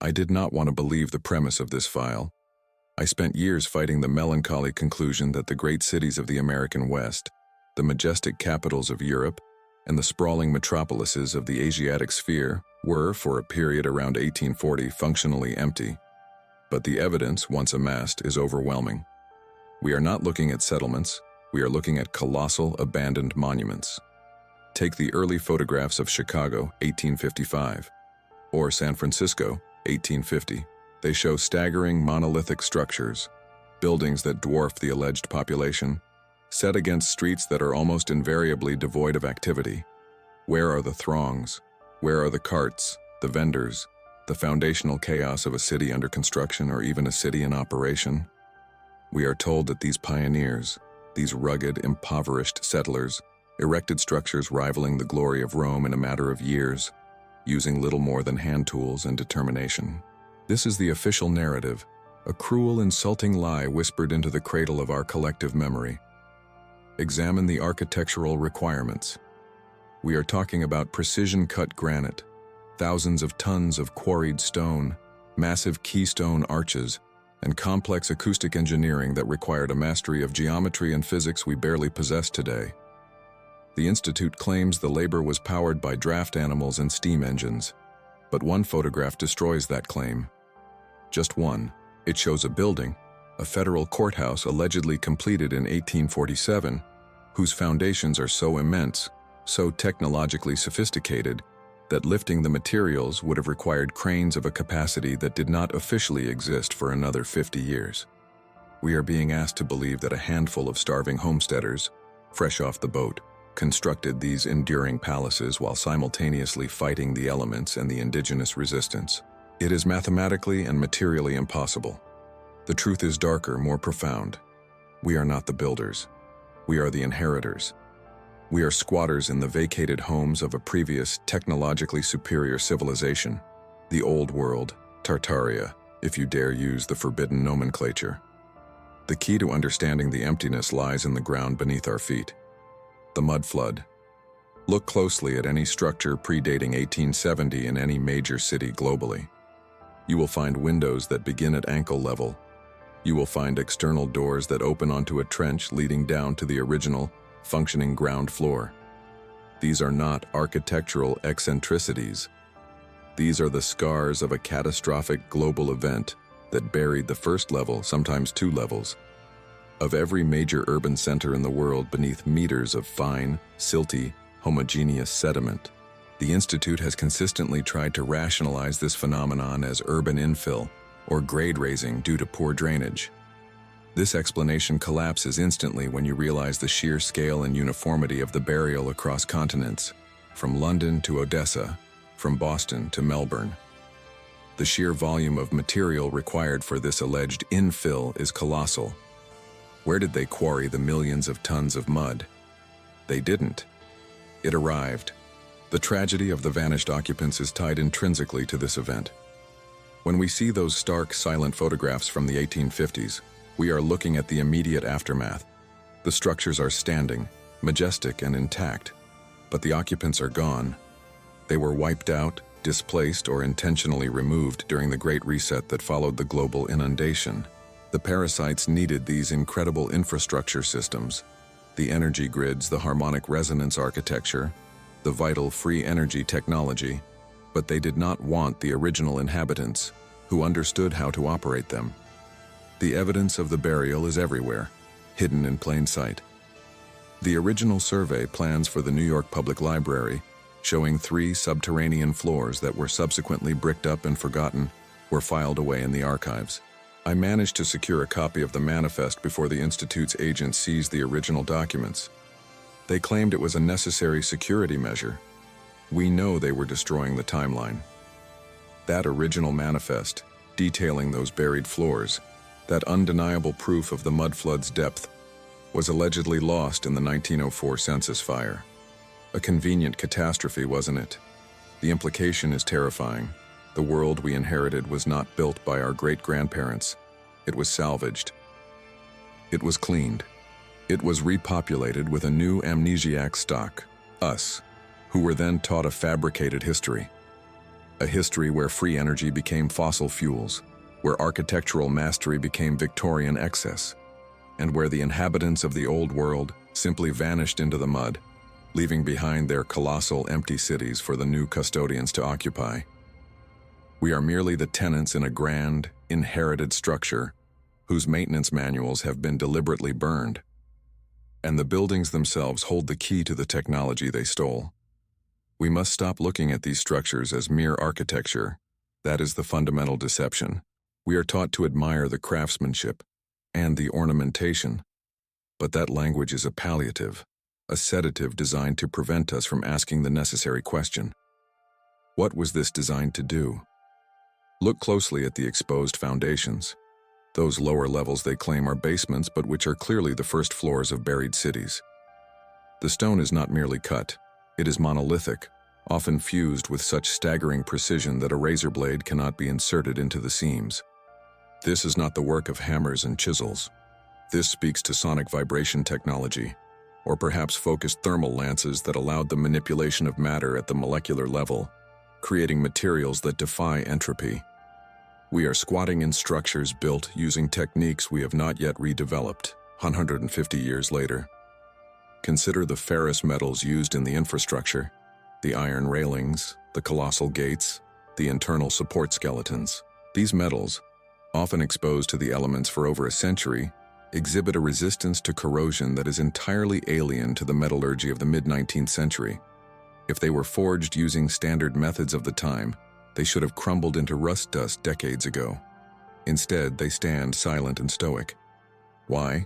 I did not want to believe the premise of this file. I spent years fighting the melancholy conclusion that the great cities of the American West, the majestic capitals of Europe, and the sprawling metropolises of the Asiatic sphere were, for a period around 1840, functionally empty. But the evidence, once amassed, is overwhelming. We are not looking at settlements, we are looking at colossal, abandoned monuments. Take the early photographs of Chicago, 1855, or San Francisco, 1850. They show staggering monolithic structures, buildings that dwarf the alleged population, set against streets that are almost invariably devoid of activity. Where are the throngs? Where are the carts, the vendors, the foundational chaos of a city under construction or even a city in operation? We are told that these pioneers, these rugged, impoverished settlers, erected structures rivaling the glory of Rome in a matter of years, using little more than hand tools and determination. This is the official narrative, a cruel, insulting lie whispered into the cradle of our collective memory. Examine the architectural requirements. We are talking about precision-cut granite, thousands of tons of quarried stone, massive keystone arches, and complex acoustic engineering that required a mastery of geometry and physics we barely possess today. The Institute claims the labor was powered by draft animals and steam engines, but one photograph destroys that claim. Just one. It shows a building, a federal courthouse allegedly completed in 1847, whose foundations are so immense, so technologically sophisticated, that lifting the materials would have required cranes of a capacity that did not officially exist for another 50 years. We are being asked to believe that a handful of starving homesteaders, fresh off the boat, constructed these enduring palaces while simultaneously fighting the elements and the indigenous resistance. It is mathematically and materially impossible. The truth is darker, more profound. We are not the builders. We are the inheritors. We are squatters in the vacated homes of a previous, technologically superior civilization, the Old World, Tartaria, if you dare use the forbidden nomenclature. The key to understanding the emptiness lies in the ground beneath our feet. The Mudflood. Look closely at any structure predating 1870 in any major city globally. You will find windows that begin at ankle level. You will find external doors that open onto a trench leading down to the original, functioning ground floor. These are not architectural eccentricities. These are the scars of a catastrophic global event that buried the first level, sometimes two levels, of every major urban center in the world beneath meters of fine, silty, homogeneous sediment. The Institute has consistently tried to rationalize this phenomenon as urban infill or grade raising due to poor drainage. This explanation collapses instantly when you realize the sheer scale and uniformity of the burial across continents, from London to Odessa, from Boston to Melbourne. The sheer volume of material required for this alleged infill is colossal. Where did they quarry the millions of tons of mud? They didn't. It arrived. The tragedy of the vanished occupants is tied intrinsically to this event. When we see those stark, silent photographs from the 1850s, we are looking at the immediate aftermath. The structures are standing, majestic and intact, but the occupants are gone. They were wiped out, displaced, or intentionally removed during the Great Reset that followed the global inundation. The parasites needed these incredible infrastructure systems, the energy grids, the harmonic resonance architecture, the vital free energy technology, but they did not want the original inhabitants, who understood how to operate them. The evidence of the burial is everywhere, hidden in plain sight. The original survey plans for the New York Public Library, showing 3 subterranean floors that were subsequently bricked up and forgotten, were filed away in the archives. I managed to secure a copy of the manifest before the Institute's agents seized the original documents. They claimed it was a necessary security measure. We know they were destroying the timeline. That original manifest, detailing those buried floors, that undeniable proof of the mudflood's depth, was allegedly lost in the 1904 census fire. A convenient catastrophe, wasn't it? The implication is terrifying. The world we inherited was not built by our great-grandparents. It was salvaged. It was cleaned. It was repopulated with a new amnesiac stock, us, who were then taught a fabricated history. A history where free energy became fossil fuels, where architectural mastery became Victorian excess, and where the inhabitants of the old world simply vanished into the mud, leaving behind their colossal empty cities for the new custodians to occupy. We are merely the tenants in a grand, inherited structure whose maintenance manuals have been deliberately burned, and the buildings themselves hold the key to the technology they stole. We must stop looking at these structures as mere architecture. That is the fundamental deception. We are taught to admire the craftsmanship and the ornamentation, but that language is a palliative, a sedative designed to prevent us from asking the necessary question. What was this designed to do? Look closely at the exposed foundations. Those lower levels they claim are basements, but which are clearly the first floors of buried cities. The stone is not merely cut, it is monolithic, often fused with such staggering precision that a razor blade cannot be inserted into the seams. This is not the work of hammers and chisels. This speaks to sonic vibration technology, or perhaps focused thermal lances that allowed the manipulation of matter at the molecular level, creating materials that defy entropy. We are squatting in structures built using techniques we have not yet redeveloped, 150 years later. Consider the ferrous metals used in the infrastructure, the iron railings, the colossal gates, the internal support skeletons. These metals, often exposed to the elements for over a century, exhibit a resistance to corrosion that is entirely alien to the metallurgy of the mid-19th century. If they were forged using standard methods of the time, they should have crumbled into rust dust decades ago. Instead, they stand silent and stoic. Why?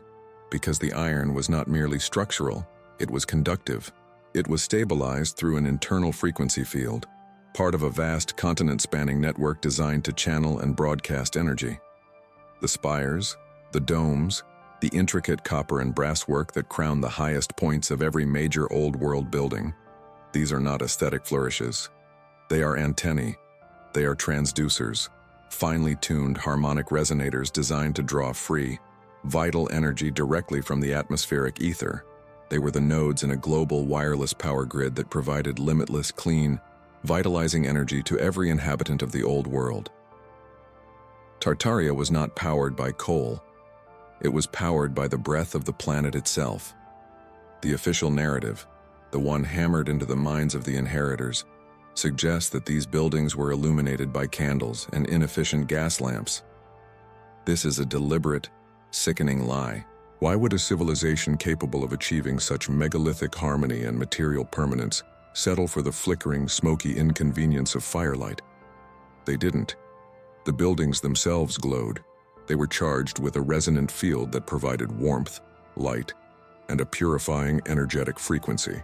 Because the iron was not merely structural, it was conductive. It was stabilized through an internal frequency field, part of a vast continent-spanning network designed to channel and broadcast energy. The spires, the domes, the intricate copper and brass work that crown the highest points of every major Old World building, these are not aesthetic flourishes. They are antennae, they are transducers, finely tuned harmonic resonators designed to draw free, vital energy directly from the atmospheric ether. They were the nodes in a global wireless power grid that provided limitless, clean, vitalizing energy to every inhabitant of the old world. Tartaria was not powered by coal. It was powered by the breath of the planet itself. The official narrative, the one hammered into the minds of the inheritors, suggests that these buildings were illuminated by candles and inefficient gas lamps. This is a deliberate, sickening lie. Why would a civilization capable of achieving such megalithic harmony and material permanence settle for the flickering, smoky inconvenience of firelight? They didn't. The buildings themselves glowed. They were charged with a resonant field that provided warmth, light, and a purifying energetic frequency.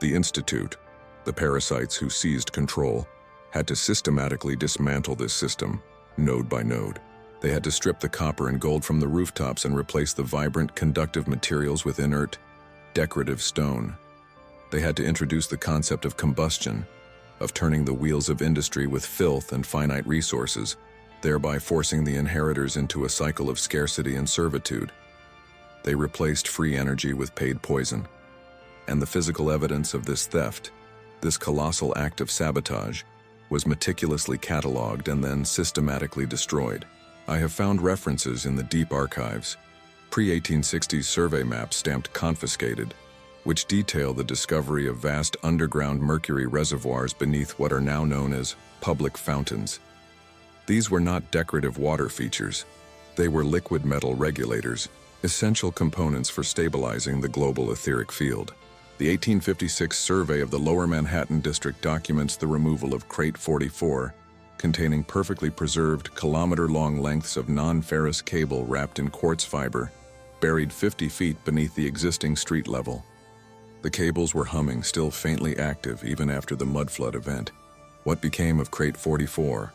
The Institute, the parasites who seized control, had to systematically dismantle this system, node by node. They had to strip the copper and gold from the rooftops and replace the vibrant, conductive materials with inert, decorative stone. They had to introduce the concept of combustion, of turning the wheels of industry with filth and finite resources, thereby forcing the inheritors into a cycle of scarcity and servitude. They replaced free energy with paid poison. And the physical evidence of this theft, this colossal act of sabotage, was meticulously catalogued and then systematically destroyed. I have found references in the deep archives, pre-1860s survey maps stamped confiscated, which detail the discovery of vast underground mercury reservoirs beneath what are now known as public fountains. These were not decorative water features. They were liquid metal regulators, essential components for stabilizing the global etheric field. The 1856 survey of the Lower Manhattan District documents the removal of Crate 44, containing perfectly preserved kilometer-long lengths of non-ferrous cable wrapped in quartz fiber, buried 50 feet beneath the existing street level. The cables were humming, still faintly active even after the Mudflood event. What became of Crate 44?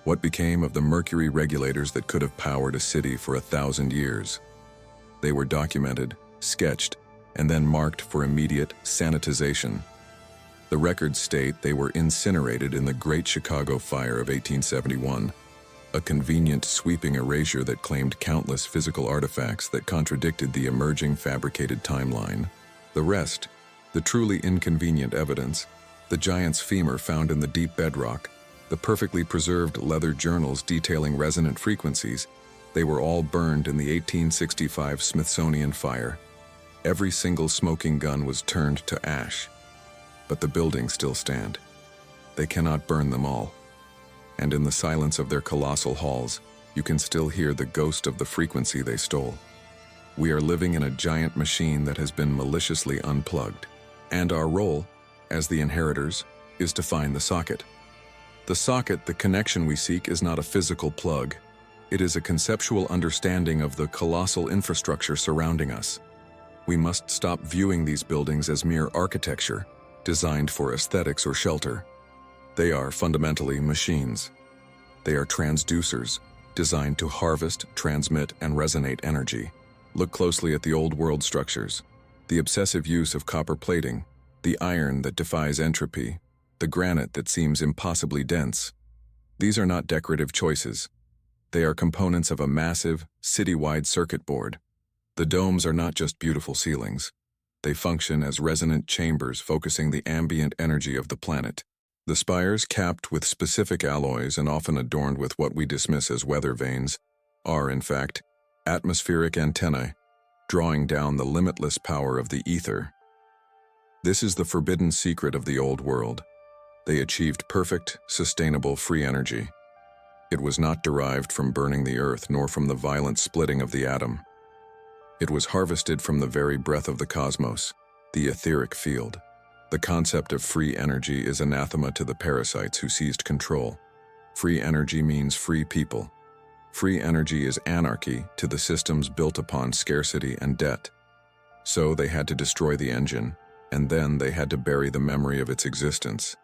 What became of the mercury regulators that could have powered a city for 1,000 years? They were documented, sketched, and then marked for immediate sanitization. The records state they were incinerated in the Great Chicago Fire of 1871, a convenient sweeping erasure that claimed countless physical artifacts that contradicted the emerging fabricated timeline. The rest, the truly inconvenient evidence, The giant's femur found in the deep bedrock, the perfectly preserved leather journals detailing resonant frequencies, they were all burned in the 1865 Smithsonian fire. Every single smoking gun was turned to ash. But the buildings still stand. They cannot burn them all. And in the silence of their colossal halls, you can still hear the ghost of the frequency they stole. We are living in a giant machine that has been maliciously unplugged. And our role, as the inheritors, is to find the socket. The socket, the connection we seek, is not a physical plug. It is a conceptual understanding of the colossal infrastructure surrounding us. We must stop viewing these buildings as mere architecture, designed for aesthetics or shelter. They are fundamentally machines. They are transducers, designed to harvest, transmit, and resonate energy. Look closely at the old world structures. The obsessive use of copper plating, the iron that defies entropy, the granite that seems impossibly dense. These are not decorative choices. They are components of a massive, city-wide circuit board. The domes are not just beautiful ceilings. They function as resonant chambers focusing the ambient energy of the planet. The spires, capped with specific alloys and often adorned with what we dismiss as weather vanes, are, in fact, atmospheric antennae, drawing down the limitless power of the ether. This is the forbidden secret of the old world. They achieved perfect, sustainable free energy. It was not derived from burning the earth nor from the violent splitting of the atom. It was harvested from the very breath of the cosmos, the etheric field. The concept of free energy is anathema to the parasites who seized control. Free energy means free people. Free energy is anarchy to the systems built upon scarcity and debt. So they had to destroy the engine, and then they had to bury the memory of its existence.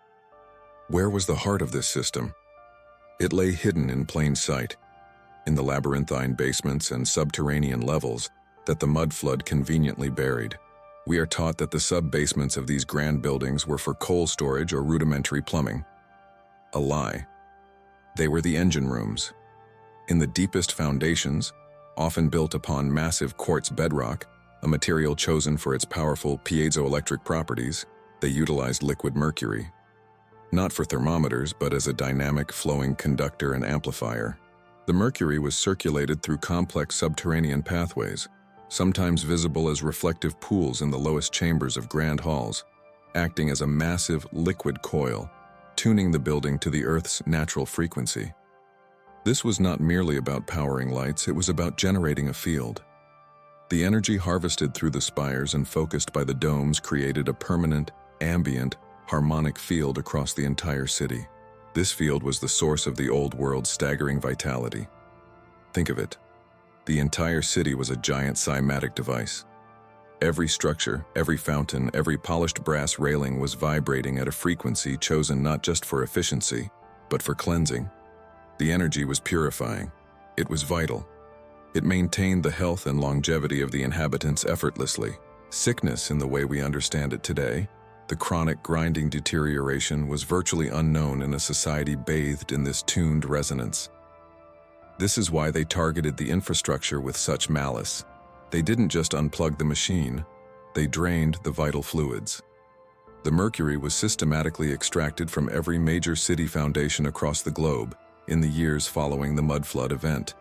Where was the heart of this system? It lay hidden in plain sight, in the labyrinthine basements and subterranean levels that the Mudflood conveniently buried. We are taught that the sub-basements of these grand buildings were for coal storage or rudimentary plumbing. A lie. They were the engine rooms. In the deepest foundations, often built upon massive quartz bedrock, a material chosen for its powerful piezoelectric properties, they utilized liquid mercury. Not for thermometers, but as a dynamic, flowing conductor and amplifier. The mercury was circulated through complex subterranean pathways, sometimes visible as reflective pools in the lowest chambers of grand halls, acting as a massive liquid coil, tuning the building to the Earth's natural frequency. This was not merely about powering lights, it was about generating a field. The energy harvested through the spires and focused by the domes created a permanent, ambient, harmonic field across the entire city. This field was the source of the old world's staggering vitality. Think of it. The entire city was a giant cymatic device. Every structure, every fountain, every polished brass railing was vibrating at a frequency chosen not just for efficiency, but for cleansing. The energy was purifying. It was vital. It maintained the health and longevity of the inhabitants effortlessly. Sickness, in the way we understand it today, the chronic grinding deterioration, was virtually unknown in a society bathed in this tuned resonance. This is why they targeted the infrastructure with such malice. They didn't just unplug the machine, they drained the vital fluids. The mercury was systematically extracted from every major city foundation across the globe in the years following the Mudflood event.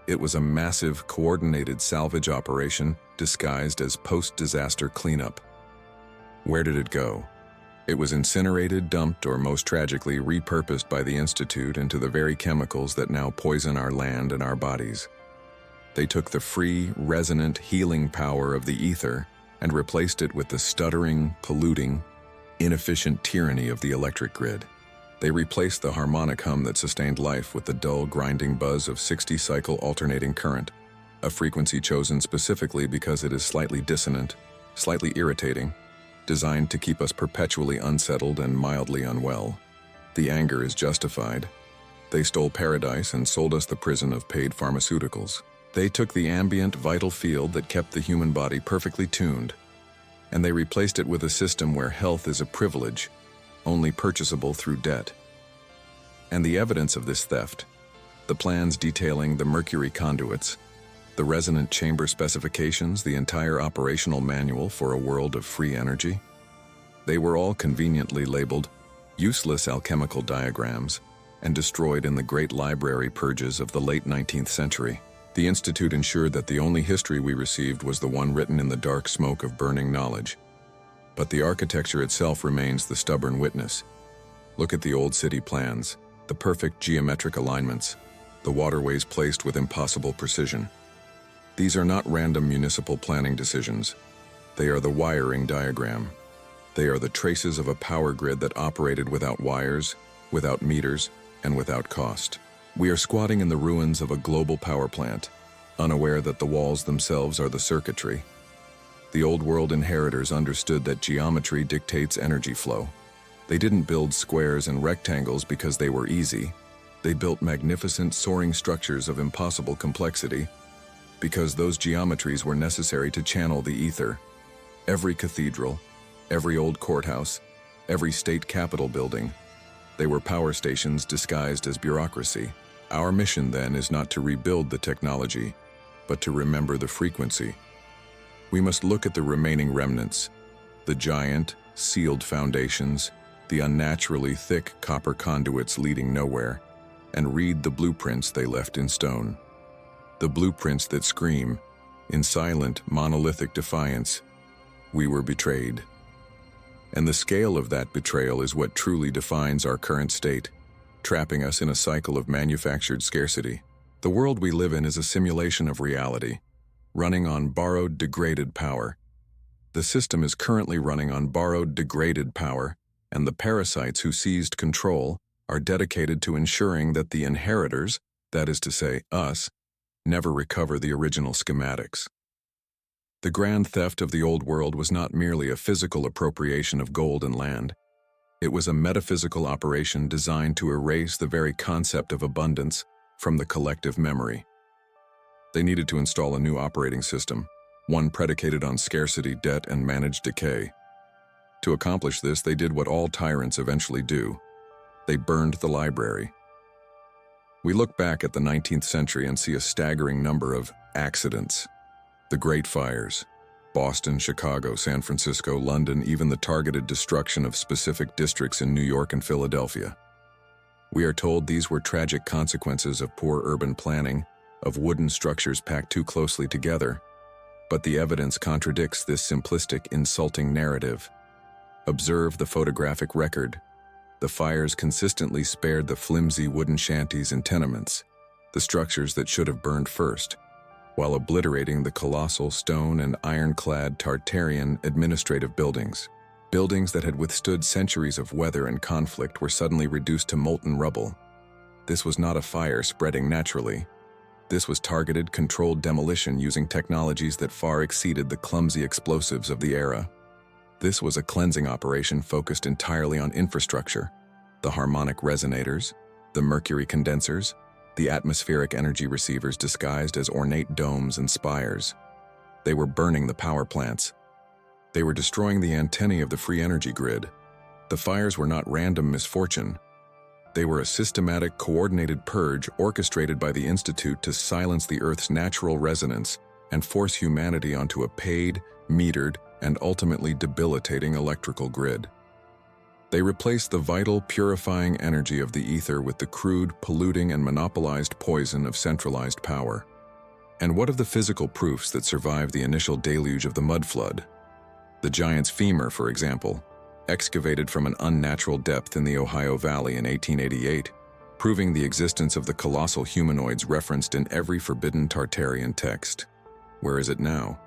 It was a massive, coordinated salvage operation disguised as post-disaster cleanup. Where did it go? It was incinerated, dumped, or most tragically repurposed by the Institute into the very chemicals that now poison our land and our bodies. They took the free, resonant, healing power of the ether and replaced it with the stuttering, polluting, inefficient tyranny of the electric grid. They replaced the harmonic hum that sustained life with the dull, grinding buzz of 60-cycle alternating current, a frequency chosen specifically because it is slightly dissonant, slightly irritating, designed to keep us perpetually unsettled and mildly unwell. The anger is justified. They stole paradise and sold us the prison of paid pharmaceuticals. They took the ambient, vital field that kept the human body perfectly tuned, and they replaced it with a system where health is a privilege, only purchasable through debt. And the evidence of this theft, the plans detailing the mercury conduits, the resonant chamber specifications, the entire operational manual for a world of free energy, They were all conveniently labeled useless alchemical diagrams and destroyed in the Great Library purges of the late 19th century. The Institute ensured that the only history we received was the one written in the dark smoke of burning knowledge. But the architecture itself remains the stubborn witness. Look at the old city plans, the perfect geometric alignments, the waterways placed with impossible precision. These are not random municipal planning decisions. They are the wiring diagram. They are the traces of a power grid that operated without wires, without meters, and without cost. We are squatting in the ruins of a global power plant, unaware that the walls themselves are the circuitry. The old world inheritors understood that geometry dictates energy flow. They didn't build squares and rectangles because they were easy. They built magnificent soaring structures of impossible complexity because those geometries were necessary to channel the ether. Every cathedral, every old courthouse, every state capitol building, they were power stations disguised as bureaucracy. Our mission then is not to rebuild the technology, but to remember the frequency. We must look at the remaining remnants, the giant, sealed foundations, the unnaturally thick copper conduits leading nowhere, and read the blueprints they left in stone. The blueprints that scream, in silent, monolithic defiance, we were betrayed. And the scale of that betrayal is what truly defines our current state, trapping us in a cycle of manufactured scarcity. The world we live in is a simulation of reality, running on borrowed, degraded power. The system is currently running on borrowed, degraded power, and the parasites who seized control are dedicated to ensuring that the inheritors, that is to say, us, never recover the original schematics. The grand theft of the old world was not merely a physical appropriation of gold and land. It was a metaphysical operation designed to erase the very concept of abundance from the collective memory. They needed to install a new operating system, one predicated on scarcity, debt, and managed decay. To accomplish this, they did what all tyrants eventually do. They burned the library. We look back at the 19th century and see a staggering number of accidents. The Great Fires, Boston, Chicago, San Francisco, London, even the targeted destruction of specific districts in New York and Philadelphia. We are told these were tragic consequences of poor urban planning, of wooden structures packed too closely together, but the evidence contradicts this simplistic, insulting narrative. Observe the photographic record. The fires consistently spared the flimsy wooden shanties and tenements, the structures that should have burned first, while obliterating the colossal stone and ironclad Tartarian administrative buildings. Buildings that had withstood centuries of weather and conflict were suddenly reduced to molten rubble. This was not a fire spreading naturally. This was targeted, controlled demolition using technologies that far exceeded the clumsy explosives of the era. This was a cleansing operation focused entirely on infrastructure, the harmonic resonators, the mercury condensers, the atmospheric energy receivers disguised as ornate domes and spires. They were burning the power plants. They were destroying the antennae of the free energy grid. The fires were not random misfortune. They were a systematic, coordinated purge orchestrated by the Institute to silence the Earth's natural resonance and force humanity onto a paid, metered, and ultimately debilitating electrical grid. They replaced the vital, purifying energy of the ether with the crude, polluting, and monopolized poison of centralized power. And what of the physical proofs that survived the initial deluge of the Mudflood? The giant's femur, for example, excavated from an unnatural depth in the Ohio Valley in 1888, proving the existence of the colossal humanoids referenced in every forbidden Tartarian text. Where is it now?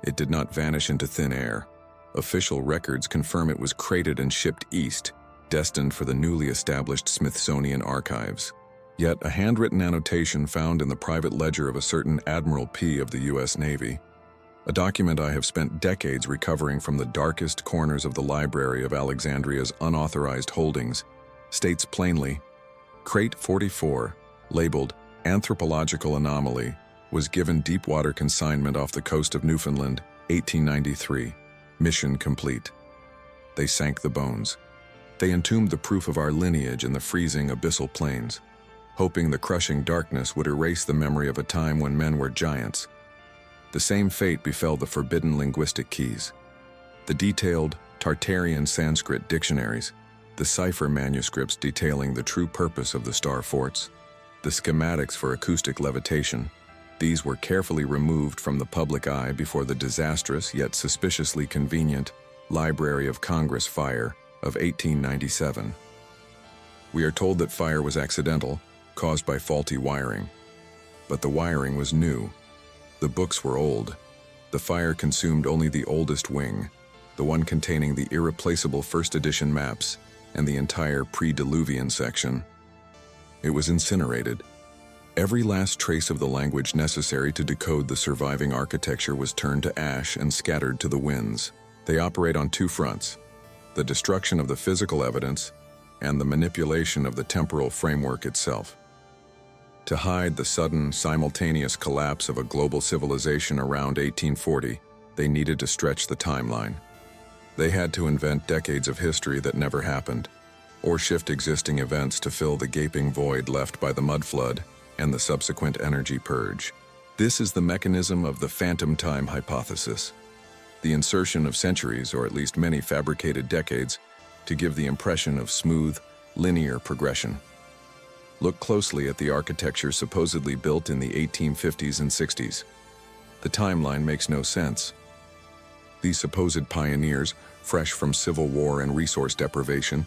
It did not vanish into thin air. Official records confirm it was crated and shipped east, destined for the newly established Smithsonian archives. Yet a handwritten annotation found in the private ledger of a certain Admiral P of the U.S. Navy, a document I have spent decades recovering from the darkest corners of the Library of Alexandria's unauthorized holdings, states plainly, Crate 44, labeled Anthropological Anomaly, was given deep-water consignment off the coast of Newfoundland, 1893. Mission complete. They sank the bones. They entombed the proof of our lineage in the freezing abyssal plains, hoping the crushing darkness would erase the memory of a time when men were giants. The same fate befell the forbidden linguistic keys. The detailed, Tartarian Sanskrit dictionaries, the cipher manuscripts detailing the true purpose of the Star Forts, the schematics for acoustic levitation. These were carefully removed from the public eye before the disastrous yet suspiciously convenient Library of Congress fire of 1897. We are told that fire was accidental, caused by faulty wiring. But the wiring was new. The books were old. The fire consumed only the oldest wing, the one containing the irreplaceable first edition maps and the entire pre-Diluvian section. It was incinerated. Every last trace of the language necessary to decode the surviving architecture was turned to ash and scattered to the winds. They operate on two fronts: the destruction of the physical evidence and the manipulation of the temporal framework itself. To hide the sudden, simultaneous collapse of a global civilization around 1840, they needed to stretch the timeline. They had to invent decades of history that never happened, or shift existing events to fill the gaping void left by the Mudflood and the subsequent energy purge. This is the mechanism of the phantom time hypothesis, the insertion of centuries, or at least many fabricated decades, to give the impression of smooth, linear progression. Look closely at the architecture supposedly built in the 1850s and 60s. The timeline makes no sense. These supposed pioneers, fresh from civil war and resource deprivation,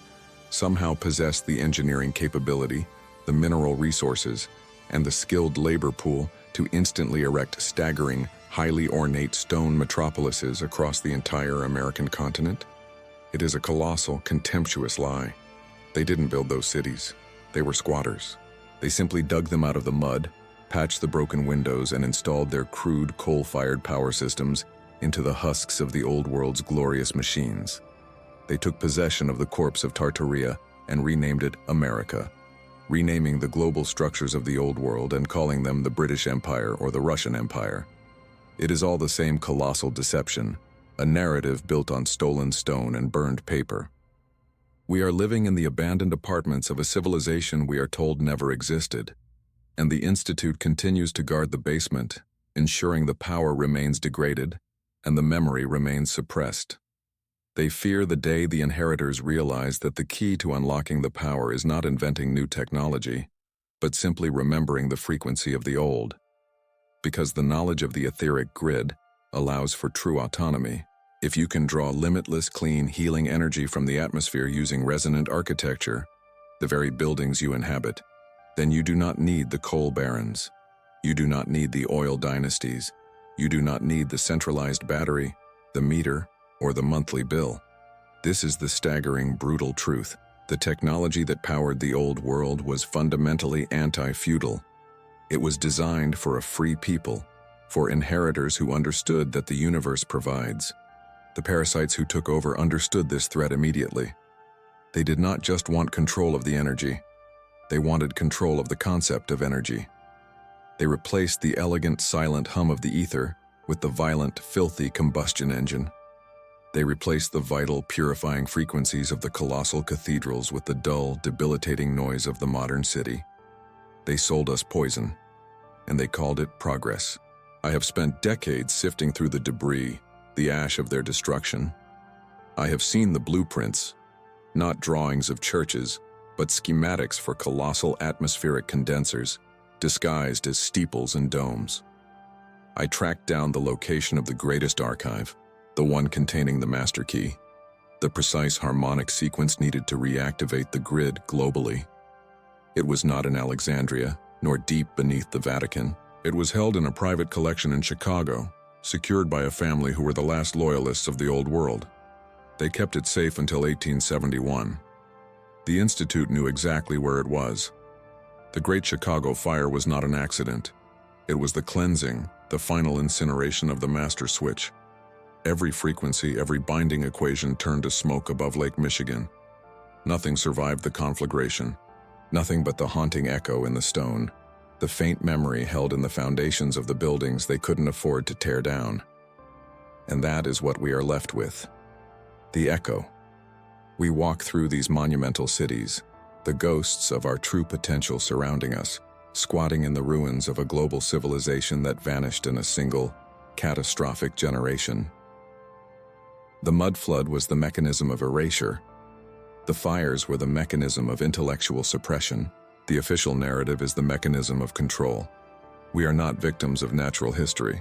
somehow possessed the engineering capability, the mineral resources, and the skilled labor pool to instantly erect staggering, highly ornate stone metropolises across the entire American continent. It is a colossal, contemptuous lie. They didn't build those cities. They were squatters. They simply dug them out of the mud, patched the broken windows, and installed their crude coal-fired power systems into the husks of the old world's glorious machines. They took possession of the corpse of Tartaria and renamed it America, renaming the global structures of the old world and calling them the British Empire or the Russian Empire. It is all the same colossal deception, a narrative built on stolen stone and burned paper. We are living in the abandoned apartments of a civilization we are told never existed, and the Institute continues to guard the basement, ensuring the power remains degraded and the memory remains suppressed. They fear the day the inheritors realize that the key to unlocking the power is not inventing new technology, but simply remembering the frequency of the old. Because the knowledge of the etheric grid allows for true autonomy. If you can draw limitless, clean, healing energy from the atmosphere using resonant architecture, the very buildings you inhabit, then you do not need the coal barons. You do not need the oil dynasties. You do not need the centralized battery, the meter, or the monthly bill. This is the staggering, brutal truth. The technology that powered the old world was fundamentally anti-feudal. It was designed for a free people, for inheritors who understood that the universe provides. The parasites who took over understood this threat immediately. They did not just want control of the energy. They wanted control of the concept of energy. They replaced the elegant, silent hum of the ether with the violent, filthy combustion engine. They replaced the vital, purifying frequencies of the colossal cathedrals with the dull, debilitating noise of the modern city. They sold us poison, and they called it progress. I have spent decades sifting through the debris, the ash of their destruction. I have seen the blueprints, not drawings of churches, but schematics for colossal atmospheric condensers, disguised as steeples and domes. I tracked down the location of the greatest archive, the one containing the master key, the precise harmonic sequence needed to reactivate the grid globally. It was not in Alexandria, nor deep beneath the Vatican. It was held in a private collection in Chicago, secured by a family who were the last loyalists of the old world. They kept it safe until 1871. The Institute knew exactly where it was. The Great Chicago Fire was not an accident. It was the cleansing, the final incineration of the master switch. Every frequency, every binding equation turned to smoke above Lake Michigan. Nothing survived the conflagration. Nothing but the haunting echo in the stone, the faint memory held in the foundations of the buildings they couldn't afford to tear down. And that is what we are left with. The echo. We walk through these monumental cities, the ghosts of our true potential surrounding us, squatting in the ruins of a global civilization that vanished in a single, catastrophic generation. The mudflood was the mechanism of erasure. The fires were the mechanism of intellectual suppression. The official narrative is the mechanism of control. We are not victims of natural history.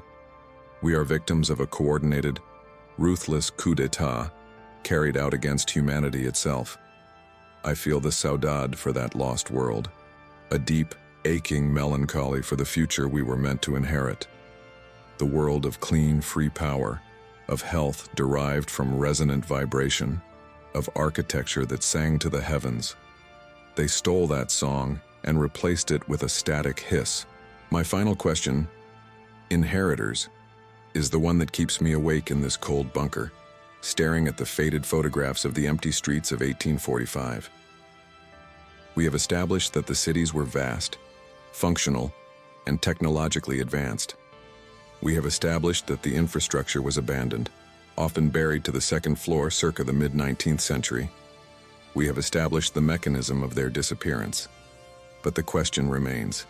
We are victims of a coordinated, ruthless coup d'etat carried out against humanity itself. I feel the saudade for that lost world, a deep, aching melancholy for the future we were meant to inherit. The world of clean, free power, of health derived from resonant vibration, of architecture that sang to the heavens. They stole that song and replaced it with a static hiss. My final question, inheritors, is the one that keeps me awake in this cold bunker, staring at the faded photographs of the empty streets of 1845. We have established that the cities were vast, functional, and technologically advanced. We have established that the infrastructure was abandoned, often buried to the second floor circa the mid-19th century. We have established the mechanism of their disappearance. But the question remains,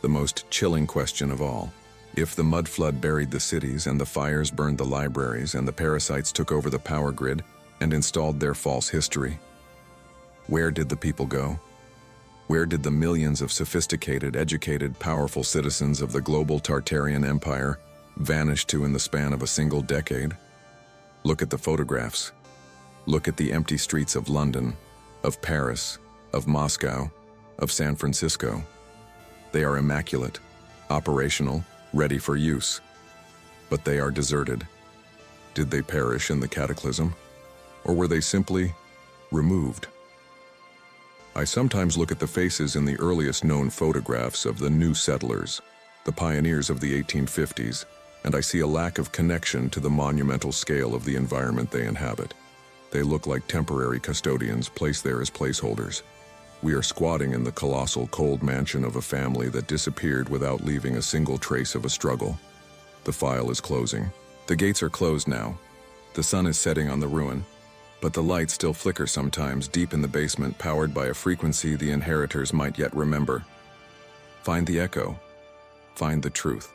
the most chilling question of all. If the mudflood buried the cities and the fires burned the libraries and the parasites took over the power grid and installed their false history, where did the people go? Where did the millions of sophisticated, educated, powerful citizens of the global Tartarian Empire vanish to in the span of a single decade? Look at the photographs. Look at the empty streets of London, of Paris, of Moscow, of San Francisco. They are immaculate, operational, ready for use. But they are deserted. Did they perish in the cataclysm? Or were they simply removed? I sometimes look at the faces in the earliest known photographs of the new settlers, the pioneers of the 1850s, and I see a lack of connection to the monumental scale of the environment they inhabit. They look like temporary custodians placed there as placeholders. We are squatting in the colossal cold mansion of a family that disappeared without leaving a single trace of a struggle. The file is closing. The gates are closed now. The sun is setting on the ruin, but the lights still flicker sometimes deep in the basement, powered by a frequency the inheritors might yet remember. Find the echo. Find the truth.